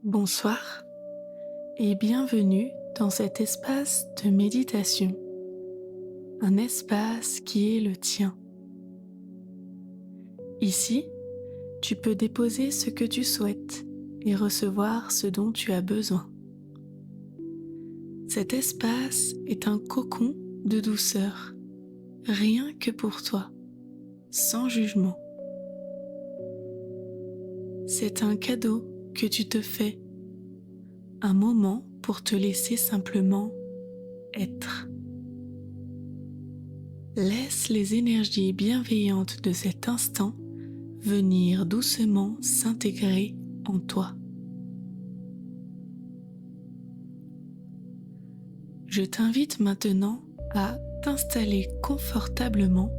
Bonsoir et bienvenue dans cet espace de méditation, un espace qui est le tien. Ici, tu peux déposer ce que tu souhaites et recevoir ce dont tu as besoin. Cet espace est un cocon de douceur, rien que pour toi, sans jugement. C'est un cadeau que tu te fais, un moment pour te laisser simplement être. Laisse les énergies bienveillantes de cet instant venir doucement s'intégrer en toi. Je t'invite maintenant à t'installer confortablement,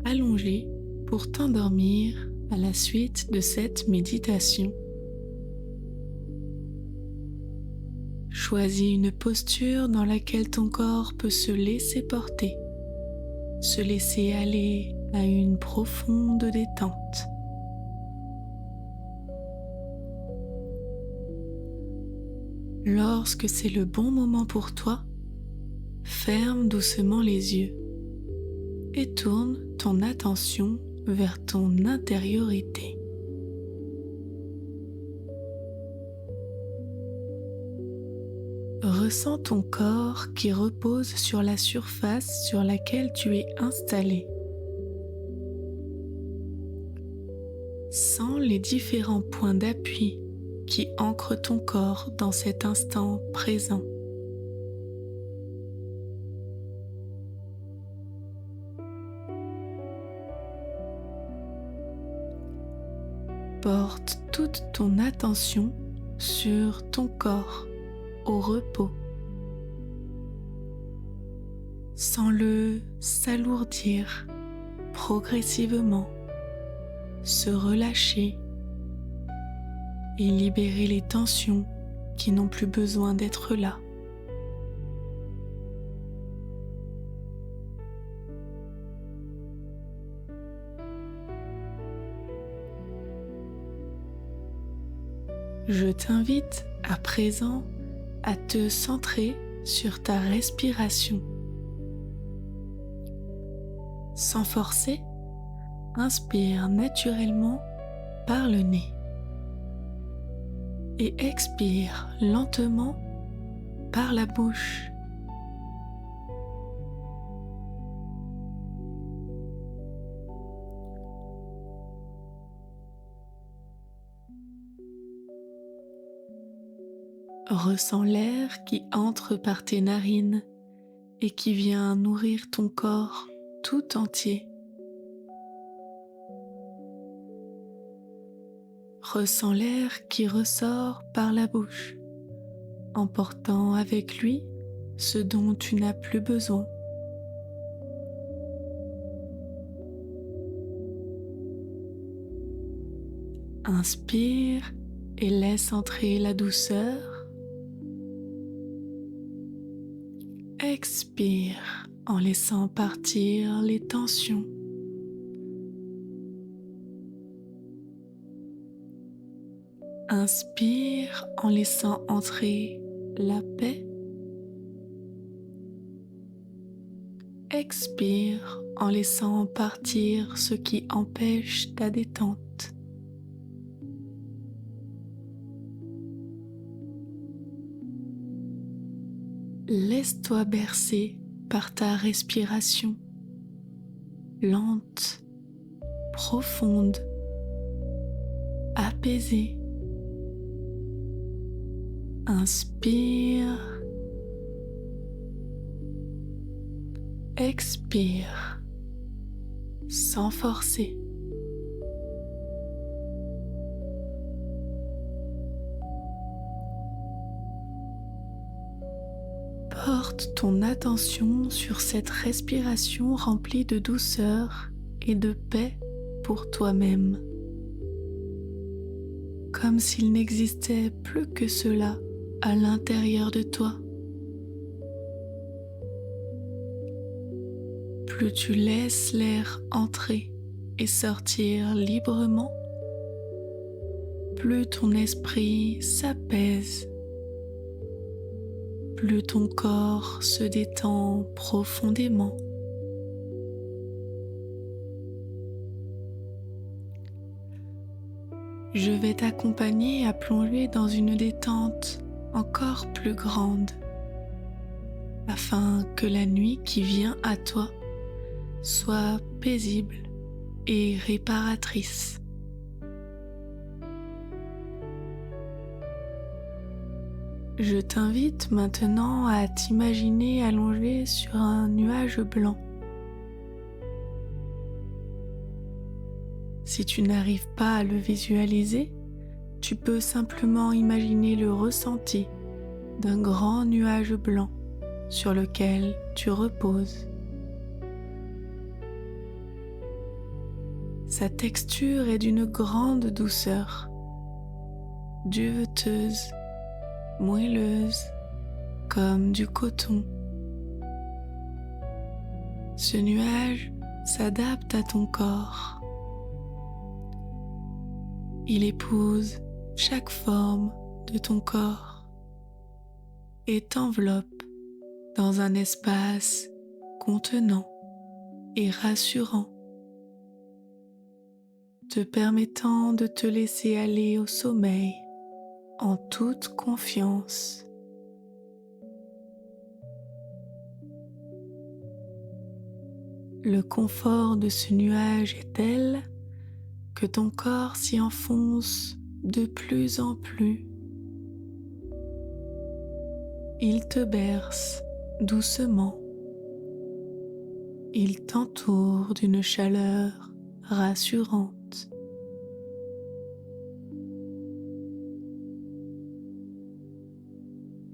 allongé pour t'endormir à la suite de cette méditation. Choisis une posture dans laquelle ton corps peut se laisser porter, se laisser aller à une profonde détente. Lorsque c'est le bon moment pour toi, ferme doucement les yeux et tourne ton attention vers ton intériorité. Ressens ton corps qui repose sur la surface sur laquelle tu es installé. Sens les différents points d'appui qui ancrent ton corps dans cet instant présent. Porte toute ton attention sur ton corps au repos. Sens-le s'alourdir progressivement, se relâcher et libérer les tensions qui n'ont plus besoin d'être là. Je t'invite à présent à te centrer sur ta respiration. Sans forcer, inspire naturellement par le nez et expire lentement par la bouche. Ressens l'air qui entre par tes narines et qui vient nourrir ton corps tout entier. Ressens l'air qui ressort par la bouche, emportant avec lui ce dont tu n'as plus besoin. Inspire et laisse entrer la douceur. Expire en laissant partir les tensions. Inspire en laissant entrer la paix. Expire en laissant partir ce qui empêche ta détente. Laisse-toi bercer par ta respiration, lente, profonde, apaisée. Inspire, expire, sans forcer. Porte ton attention sur cette respiration remplie de douceur et de paix pour toi-même, comme s'il n'existait plus que cela à l'intérieur de toi. Plus tu laisses l'air entrer et sortir librement, plus ton esprit s'apaise, plus ton corps se détend profondément. Je vais t'accompagner à plonger dans une détente encore plus grande, afin que la nuit qui vient à toi soit paisible et réparatrice. Je t'invite maintenant à t'imaginer allongé sur un nuage blanc. Si tu n'arrives pas à le visualiser, tu peux simplement imaginer le ressenti d'un grand nuage blanc sur lequel tu reposes. Sa texture est d'une grande douceur, duveteuse, moelleuse, comme du coton. Ce nuage s'adapte à ton corps. Il épouse chaque forme de ton corps et t'enveloppe dans un espace contenant et rassurant, te permettant de te laisser aller au sommeil en toute confiance. Le confort de ce nuage est tel que ton corps s'y enfonce de plus en plus. Il te berce doucement. Il t'entoure d'une chaleur rassurante.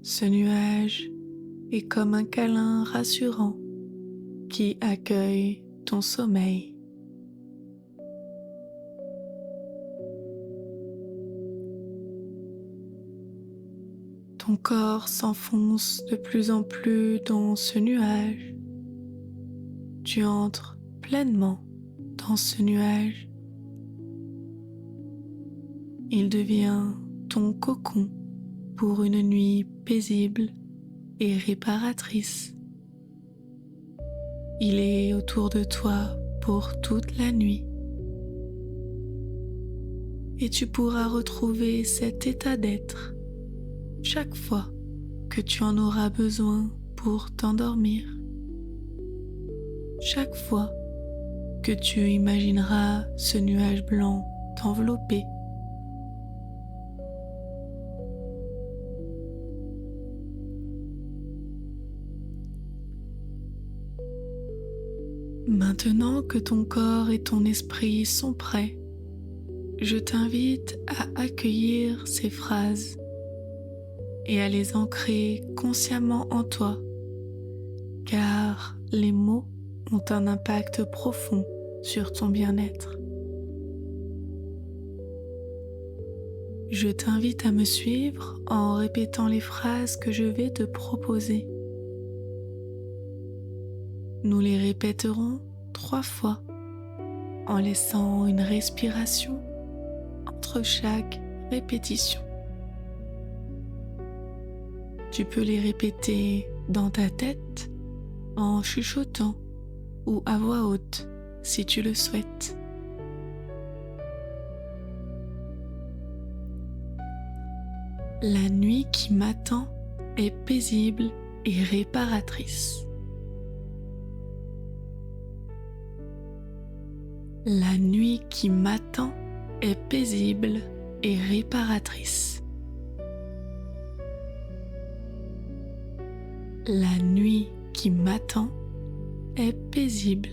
Ce nuage est comme un câlin rassurant qui accueille ton sommeil. Ton corps s'enfonce de plus en plus dans ce nuage. Tu entres pleinement dans ce nuage. Il devient ton cocon pour une nuit paisible et réparatrice. Il est autour de toi pour toute la nuit. Et tu pourras retrouver cet état d'être chaque fois que tu en auras besoin pour t'endormir. Chaque fois que tu imagineras ce nuage blanc t'envelopper. Maintenant que ton corps et ton esprit sont prêts, je t'invite à accueillir ces phrases et à les ancrer consciemment en toi, car les mots ont un impact profond sur ton bien-être. Je t'invite à me suivre en répétant les phrases que je vais te proposer. Nous les répéterons 3 fois en laissant une respiration entre chaque répétition. Tu peux les répéter dans ta tête en chuchotant ou à voix haute si tu le souhaites. La nuit qui m'attend est paisible et réparatrice. La nuit qui m'attend est paisible et réparatrice. La nuit qui m'attend est paisible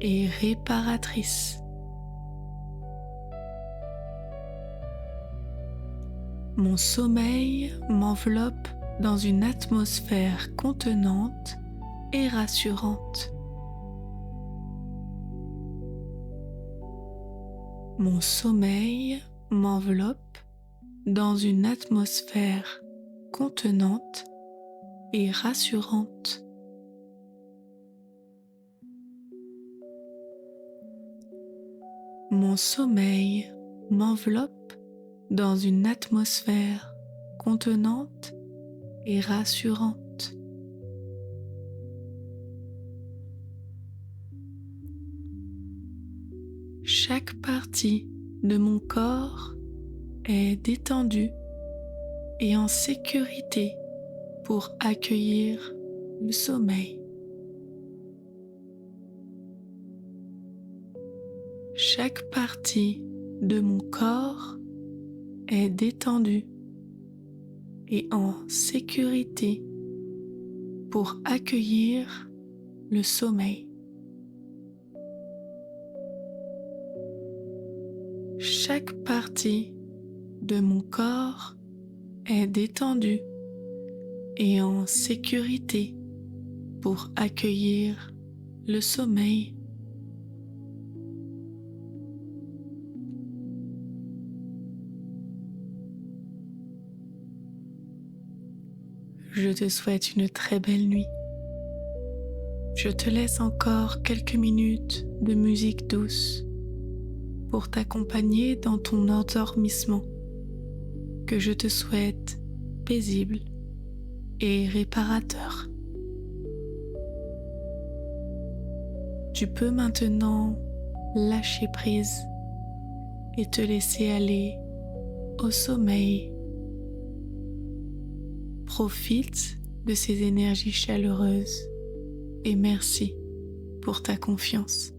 et réparatrice. Mon sommeil m'enveloppe dans une atmosphère contenante et rassurante. Mon sommeil m'enveloppe dans une atmosphère contenante et rassurante. Mon sommeil m'enveloppe dans une atmosphère contenante et rassurante. Chaque partie de mon corps est détendue et en sécurité pour accueillir le sommeil. Chaque partie de mon corps est détendue et en sécurité pour accueillir le sommeil. Chaque partie de mon corps est détendue et en sécurité pour accueillir le sommeil. Je te souhaite une très belle nuit. Je te laisse encore quelques minutes de musique douce pour t'accompagner dans ton endormissement, que je te souhaite paisible et réparateur. Tu peux maintenant lâcher prise et te laisser aller au sommeil. Profite de ces énergies chaleureuses et merci pour ta confiance.